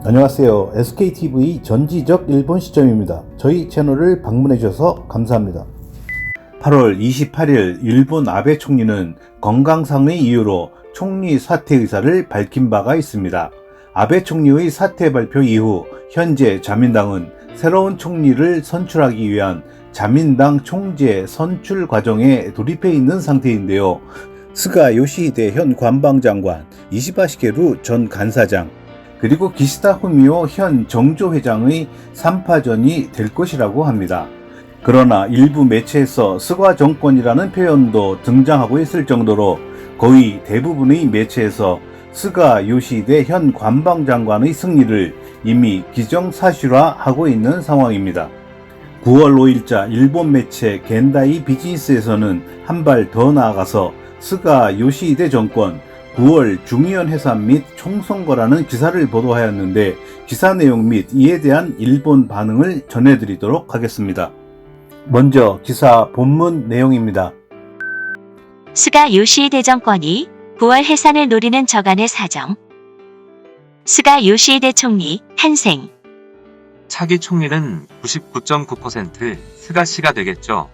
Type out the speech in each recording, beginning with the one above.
안녕하세요. SKTV 전지적 일본 시점입니다. 저희 채널을 방문해 주셔서 감사합니다. 8월 28일 일본 아베 총리는 건강상의 이유로 총리 사퇴 의사를 밝힌 바가 있습니다. 아베 총리의 사퇴 발표 이후 현재 자민당은 새로운 총리를 선출하기 위한 자민당 총재 선출 과정에 돌입해 있는 상태인데요. 스가 요시히데 현 관방장관, 이시바 시게루 전 간사장, 그리고 기시다 후미오 현 정조회장의 3파전이 될 것이라고 합니다. 그러나 일부 매체에서 스가 정권이라는 표현도 등장하고 있을 정도로 거의 대부분의 매체에서 스가 요시히데 현 관방장관의 승리를 이미 기정사실화하고 있는 상황입니다. 9월 5일자 일본 매체 겐다이 비즈니스에서는 한 발 더 나아가서 스가 요시히데 정권 9월 중의원 해산 및 총선거라는 기사를 보도하였는데 기사 내용 및 이에 대한 일본 반응을 전해드리도록 하겠습니다. 먼저 기사 본문 내용입니다. 스가 요시히데 정권이 9월 해산을 노리는 저간의 사정. 스가 요시히데 총리 탄생. 차기 총리는 99.9% 스가 씨가 되겠죠.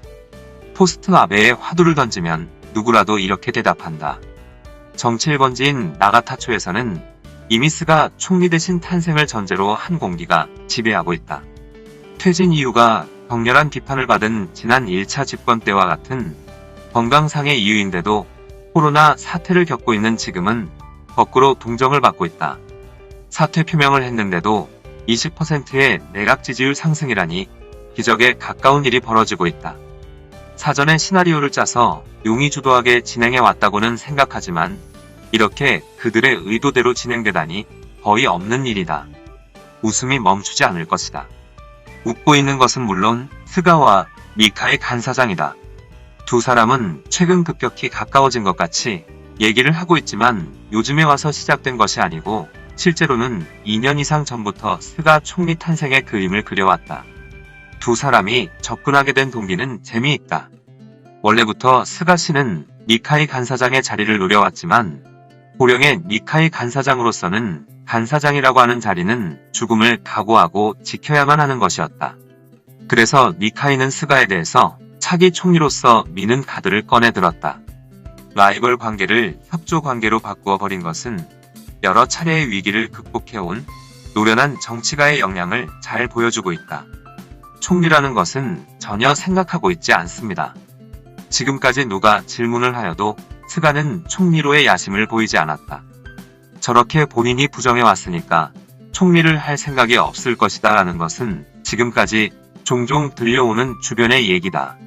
포스트 아베에 화두를 던지면 누구라도 이렇게 대답한다. 정치 1번지인 나가타초에서는 이미 스가 총리 대신 탄생을 전제로 한 공기가 지배하고 있다. 퇴진 이유가 격렬한 비판을 받은 지난 1차 집권 때와 같은 건강상의 이유인데도 코로나 사태를 겪고 있는 지금은 거꾸로 동정을 받고 있다. 사퇴 표명을 했는데도 20%의 내각 지지율 상승이라니 기적에 가까운 일이 벌어지고 있다. 사전에 시나리오를 짜서 용의주도하게 진행해 왔다고는 생각하지만 이렇게 그들의 의도대로 진행되다니 거의 없는 일이다. 웃음이 멈추지 않을 것이다. 웃고 있는 것은 물론 스가와 미카의 간사장이다. 두 사람은 최근 급격히 가까워진 것 같이 얘기를 하고 있지만 요즘에 와서 시작된 것이 아니고 실제로는 2년 이상 전부터 스가 총리 탄생의 그림을 그려왔다. 두 사람이 접근하게 된 동기는 재미있다. 원래부터 스가 씨는 미카이 간사장의 자리를 노려왔지만 고령의 미카이 간사장으로서는 간사장이라고 하는 자리는 죽음을 각오하고 지켜야만 하는 것이었다. 그래서 미카이는 스가에 대해서 차기 총리로서 미는 카드를 꺼내들었다. 라이벌 관계를 협조 관계로 바꾸어 버린 것은 여러 차례의 위기를 극복해온 노련한 정치가의 역량을 잘 보여주고 있다. 총리라는 것은 전혀 생각하고 있지 않습니다. 지금까지 누가 질문을 하여도 스가는 총리로의 야심을 보이지 않았다. 저렇게 본인이 부정해왔으니까 총리를 할 생각이 없을 것이다 라는 것은 지금까지 종종 들려오는 주변의 얘기다.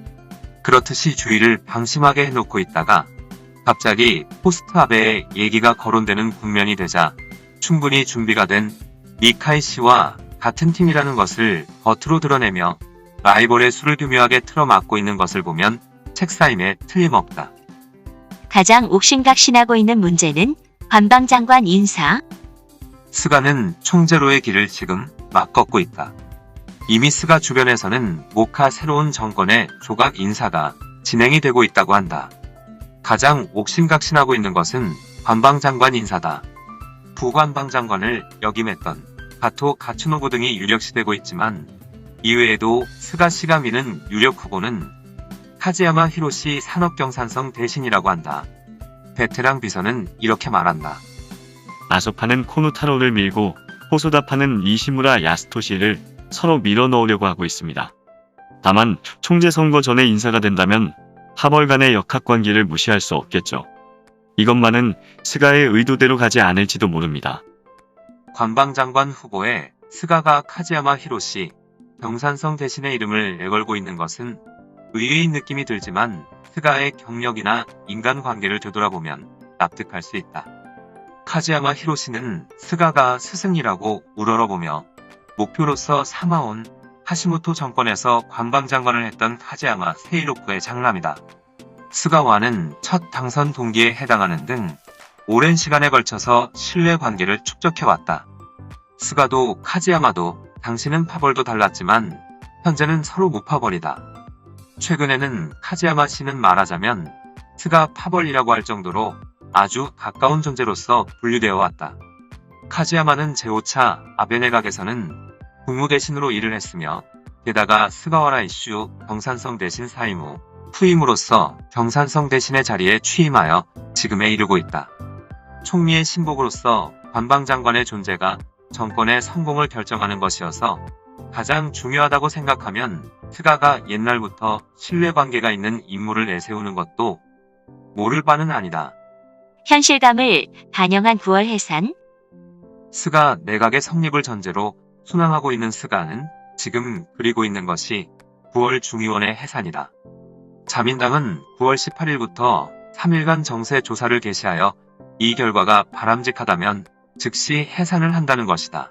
그렇듯이 주의를 방심하게 해놓고 있다가 갑자기 포스트 아베의 얘기가 거론되는 국면이 되자 충분히 준비가 된 미카이 씨와 같은 팀이라는 것을 겉으로 드러내며 라이벌의 수를 교묘하게 틀어막고 있는 것을 보면 책사임에 틀림없다. 가장 옥신각신하고 있는 문제는 관방장관 인사. 스가는 총재로의 길을 지금 막 걷고 있다. 이미 스가 주변에서는 모카 새로운 정권의 조각 인사가 진행이 되고 있다고 한다. 가장 옥신각신하고 있는 것은 관방장관 인사다. 부관방장관을 역임했던 가토 가츠노부 등이 유력시되고 있지만 이외에도 스가 씨가 미는 유력 후보는 카즈야마 히로시 산업경산성 대신이라고 한다. 베테랑 비서는 이렇게 말한다. 아소파는 코노타로를 밀고 호소다파는 이시무라 야스토시를 서로 밀어넣으려고 하고 있습니다. 다만 총재 선거 전에 인사가 된다면 하벌 간의 역학관계를 무시할 수 없겠죠. 이것만은 스가의 의도대로 가지 않을지도 모릅니다. 관방장관 후보에 스가가 카즈야마 히로시, 경산성 대신의 이름을 내걸고 있는 것은 의외인 느낌이 들지만 스가의 경력이나 인간관계를 되돌아보면 납득할 수 있다. 카즈야마 히로시는 스가가 스승이라고 우러러보며 목표로서 삼아온 하시모토 정권에서 관방장관을 했던 카즈야마 세이로쿠의 장남이다. 스가와는 첫 당선 동기에 해당하는 등 오랜 시간에 걸쳐서 신뢰관계를 축적해왔다. 스가도 카즈야마도 당시는 파벌도 달랐지만 현재는 서로 무파벌이다. 최근에는 카즈야마 씨는 말하자면 스가 파벌이라고 할 정도로 아주 가까운 존재로서 분류되어 왔다. 카즈야마는 제5차 아베 내각에서는 국무 대신으로 일을 했으며 게다가 스가와라 이슈 경산성 대신 사임 후 후임으로서 경산성 대신의 자리에 취임하여 지금에 이르고 있다. 총리의 신복으로서 관방장관의 존재가 정권의 성공을 결정하는 것이어서 가장 중요하다고 생각하면 스가가 옛날부터 신뢰관계가 있는 인물을 내세우는 것도 모를 바는 아니다. 현실감을 반영한 9월 해산, 스가 내각의 성립을 전제로 순항하고 있는 스가는 지금 그리고 있는 것이 9월 중의원의 해산이다. 자민당은 9월 18일부터 3일간 정세 조사를 개시하여 이 결과가 바람직하다면 즉시 해산을 한다는 것이다.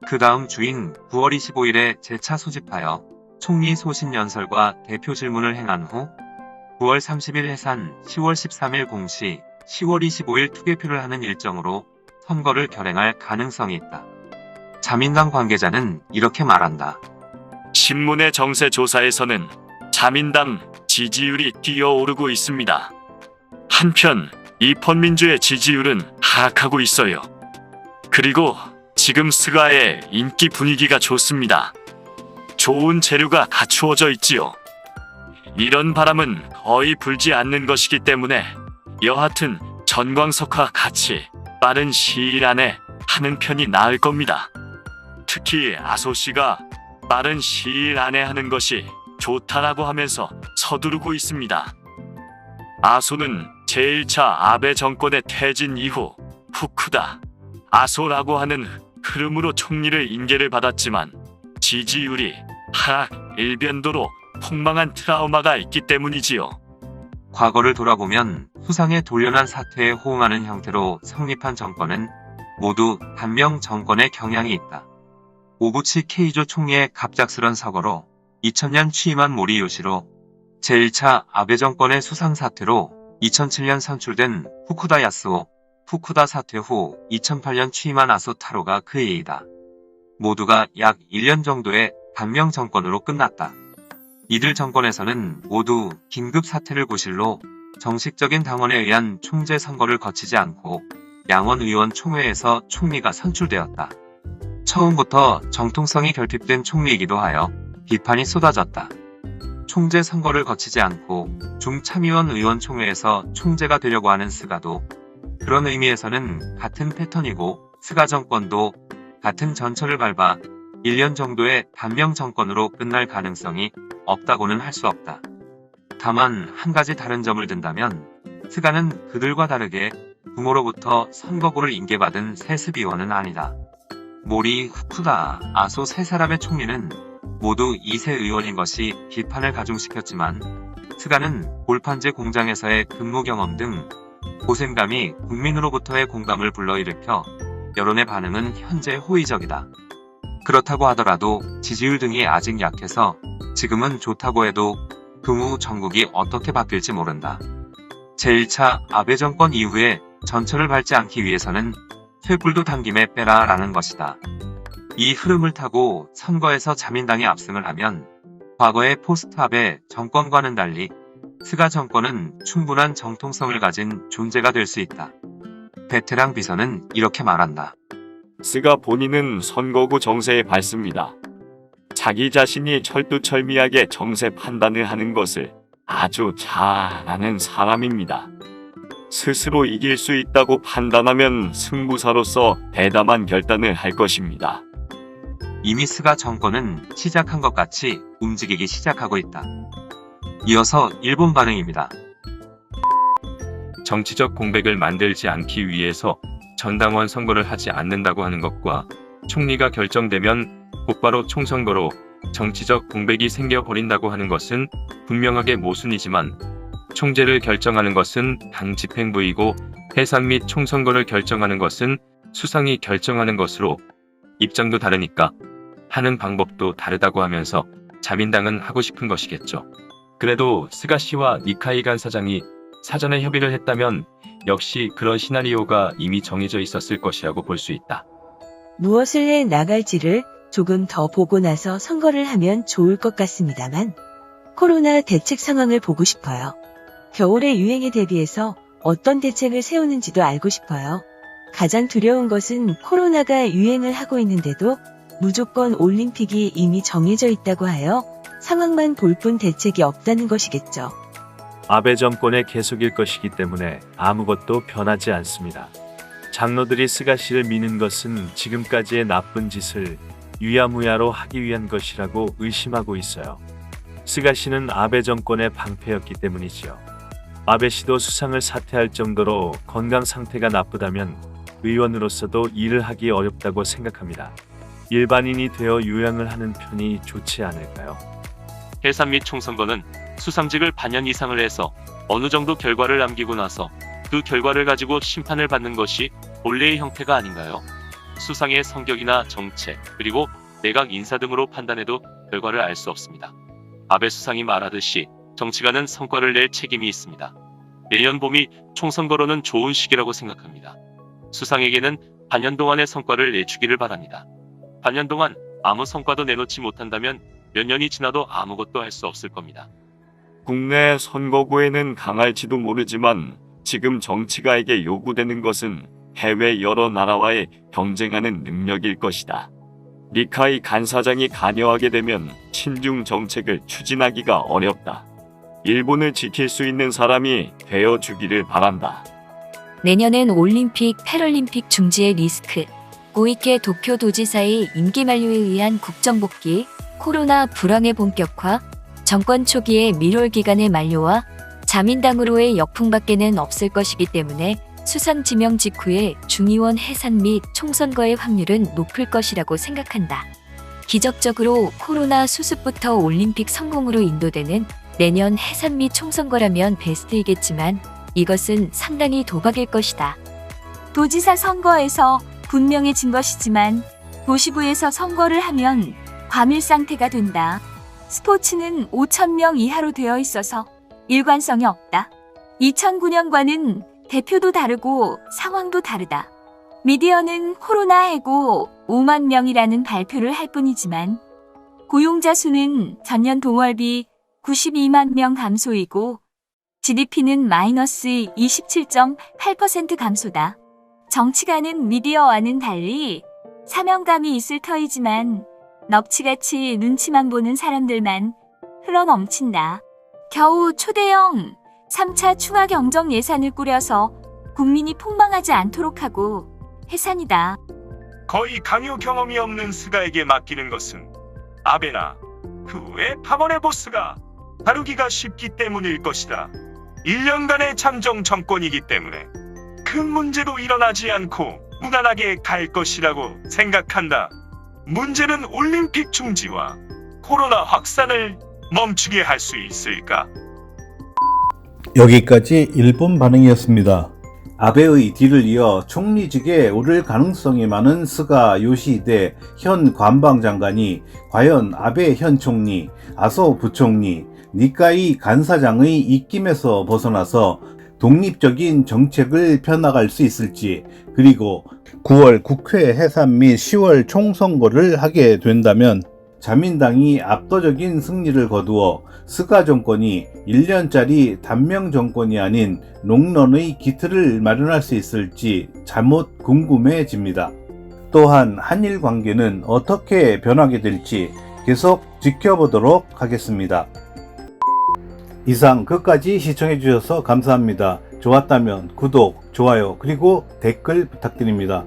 그 다음 주인 9월 25일에 재차 소집하여 총리 소신 연설과 대표 질문을 행한 후 9월 30일 해산, 10월 13일 공시, 10월 25일 투개표를 하는 일정으로 선거를 결행할 가능성이 있다. 자민당 관계자는 이렇게 말한다. 신문의 정세 조사에서는 자민당 지지율이 뛰어오르고 있습니다. 한편 입헌민주의 지지율은 하락하고 있어요. 그리고 지금 스가의 인기 분위기가 좋습니다. 좋은 재료가 갖추어져 있지요. 이런 바람은 거의 불지 않는 것이기 때문에 여하튼 전광석과 같이 빠른 시일 안에 하는 편이 나을 겁니다. 특히 아소씨가 빠른 시일 안에 하는 것이 좋다라고 하면서 서두르고 있습니다. 아소는 제1차 아베 정권의 퇴진 이후 후쿠다, 아소라고 하는 흐름으로 총리를 인계를 받았지만 지지율이 하락 일변도로 폭망한 트라우마가 있기 때문이지요. 과거를 돌아보면 수상에 돌려난 사태에 호응하는 형태로 성립한 정권은 모두 단명 정권의 경향이 있다. 오부치 케이조 총리의 갑작스런 서거로 2000년 취임한 모리 요시로, 제1차 아베 정권의 수상 사태로 2007년 선출된 후쿠다 야스오, 후쿠다 사퇴 후 2008년 취임한 아소 타로가 그 예이다. 모두가 약 1년 정도의 단명 정권으로 끝났다. 이들 정권에서는 모두 긴급 사퇴를 구실로 정식적인 당원에 의한 총재 선거를 거치지 않고 양원 의원 총회에서 총리가 선출되었다. 처음부터 정통성이 결핍된 총리이기도 하여 비판이 쏟아졌다. 총재 선거를 거치지 않고 중참의원 의원 총회에서 총재가 되려고 하는 스가도 그런 의미에서는 같은 패턴이고 스가 정권도 같은 전철을 밟아 1년 정도의 단명 정권으로 끝날 가능성이 없다고는 할 수 없다. 다만 한 가지 다른 점을 든다면 스가는 그들과 다르게 부모로부터 선거구를 인계받은 세습의원은 아니다. 모리, 후쿠다, 아소 세 사람의 총리는 모두 2세 의원인 것이 비판을 가중시켰지만 스가는 골판지 공장에서의 근무 경험 등 고생감이 국민으로부터의 공감을 불러일으켜 여론의 반응은 현재 호의적이다. 그렇다고 하더라도 지지율 등이 아직 약해서 지금은 좋다고 해도 그 후 전국이 어떻게 바뀔지 모른다. 제1차 아베 정권 이후에 전철을 밟지 않기 위해서는 쇠불도 당김에 빼라 라는 것이다. 이 흐름을 타고 선거에서 자민당이 압승을 하면 과거의 포스트 아베 정권과는 달리 스가 정권은 충분한 정통성을 가진 존재가 될 수 있다. 베테랑 비서는 이렇게 말한다. 스가 본인은 선거구 정세에 밝습니다. 자기 자신이 철두철미하게 정세 판단을 하는 것을 아주 잘 아는 사람입니다. 스스로 이길 수 있다고 판단하면 승부사로서 대담한 결단을 할 것입니다. 이미 스가 정권은 시작한 것 같이 움직이기 시작하고 있다. 이어서 일본 반응입니다. 정치적 공백을 만들지 않기 위해서 전당원 선거를 하지 않는다고 하는 것과 총리가 결정되면 곧바로 총선거로 정치적 공백이 생겨버린다고 하는 것은 분명하게 모순이지만 총재를 결정하는 것은 당 집행부이고 해산 및 총선거를 결정하는 것은 수상이 결정하는 것으로 입장도 다르니까 하는 방법도 다르다고 하면서 자민당은 하고 싶은 것이겠죠. 그래도 스가 씨와 니카이 간 사장이 사전에 협의를 했다면 역시 그런 시나리오가 이미 정해져 있었을 것이라고 볼 수 있다. 무엇을 해 나갈지를 조금 더 보고 나서 선거를 하면 좋을 것 같습니다만 코로나 대책 상황을 보고 싶어요. 겨울의 유행에 대비해서 어떤 대책을 세우는지도 알고 싶어요. 가장 두려운 것은 코로나가 유행을 하고 있는데도 무조건 올림픽이 이미 정해져 있다고 하여 상황만 볼 뿐 대책이 없다는 것이겠죠. 아베 정권의 계속일 것이기 때문에 아무것도 변하지 않습니다. 장로들이 스가 씨를 미는 것은 지금까지의 나쁜 짓을 유야무야로 하기 위한 것이라고 의심하고 있어요. 스가 씨는 아베 정권의 방패였기 때문이지요. 아베 씨도 수상을 사퇴할 정도로 건강 상태가 나쁘다면 의원으로서도 일을 하기 어렵다고 생각합니다. 일반인이 되어 요양을 하는 편이 좋지 않을까요? 해산 및 총선거는 수상직을 반년 이상을 해서 어느 정도 결과를 남기고 나서 그 결과를 가지고 심판을 받는 것이 본래의 형태가 아닌가요? 수상의 성격이나 정책, 그리고 내각 인사 등으로 판단해도 결과를 알 수 없습니다. 아베 수상이 말하듯이 정치가는 성과를 낼 책임이 있습니다. 내년 봄이 총선거로는 좋은 시기라고 생각합니다. 수상에게는 반년 동안의 성과를 내주기를 바랍니다. 반년 동안 아무 성과도 내놓지 못한다면 몇 년이 지나도 아무것도 할 수 없을 겁니다. 국내 선거구에는 강할지도 모르지만 지금 정치가에게 요구되는 것은 해외 여러 나라와의 경쟁하는 능력일 것이다. 니카이 간사장이 관여하게 되면 친중 정책을 추진하기가 어렵다. 일본을 지킬 수 있는 사람이 되어주기를 바란다. 내년엔 올림픽, 패럴림픽 중지의 리스크, 고이케 도쿄도지사의 임기 만료에 의한 국정복귀, 코로나 불황의 본격화, 정권 초기의 밀월 기간의 만료와 자민당으로의 역풍밖에는 없을 것이기 때문에 수상 지명 직후에 중의원 해산 및 총선거의 확률은 높을 것이라고 생각한다. 기적적으로 코로나 수습부터 올림픽 성공으로 인도되는 내년 해산 및 총선거라면 베스트이겠지만 이것은 상당히 도박일 것이다. 도지사 선거에서 분명해진 것이지만 도시부에서 선거를 하면 과밀 상태가 된다. 스포츠는 5,000명 이하로 되어 있어서 일관성이 없다. 2009년과는 대표도 다르고 상황도 다르다. 미디어는 코로나 해고 5만 명이라는 발표를 할 뿐이지만 고용자 수는 전년 동월비 92만 명 감소이고 GDP는 마이너스 27.8% 감소다. 정치가는 미디어와는 달리 사명감이 있을 터이지만 넙치같이 눈치만 보는 사람들만 흘러넘친다. 겨우 초대형 3차 추가 경정 예산을 꾸려서 국민이 폭망하지 않도록 하고 해산이다. 거의 강요 경험이 없는 스가에게 맡기는 것은 아베나 그 외 파벌의 보스가 다루기가 쉽기 때문일 것이다. 1년간의 잠정 정권이기 때문에 큰 문제도 일어나지 않고 무난하게 갈 것이라고 생각한다. 문제는 올림픽 중지와 코로나 확산을 멈추게 할 수 있을까? 여기까지 일본 반응이었습니다. 아베의 뒤를 이어 총리직에 오를 가능성이 많은 스가 요시히데 현 관방장관이 과연 아베 현 총리, 아소 부총리, 니카이 간사장의 입김에서 벗어나서 독립적인 정책을 펴나갈 수 있을지, 그리고 9월 국회 해산 및 10월 총선거를 하게 된다면 자민당이 압도적인 승리를 거두어 스가 정권이 1년짜리 단명 정권이 아닌 롱런의 기틀을 마련할 수 있을지 잘못 궁금해집니다. 또한 한일 관계는 어떻게 변하게 될지 계속 지켜보도록 하겠습니다. 이상 끝까지 시청해주셔서 감사합니다. 좋았다면 구독, 좋아요, 그리고 댓글 부탁드립니다.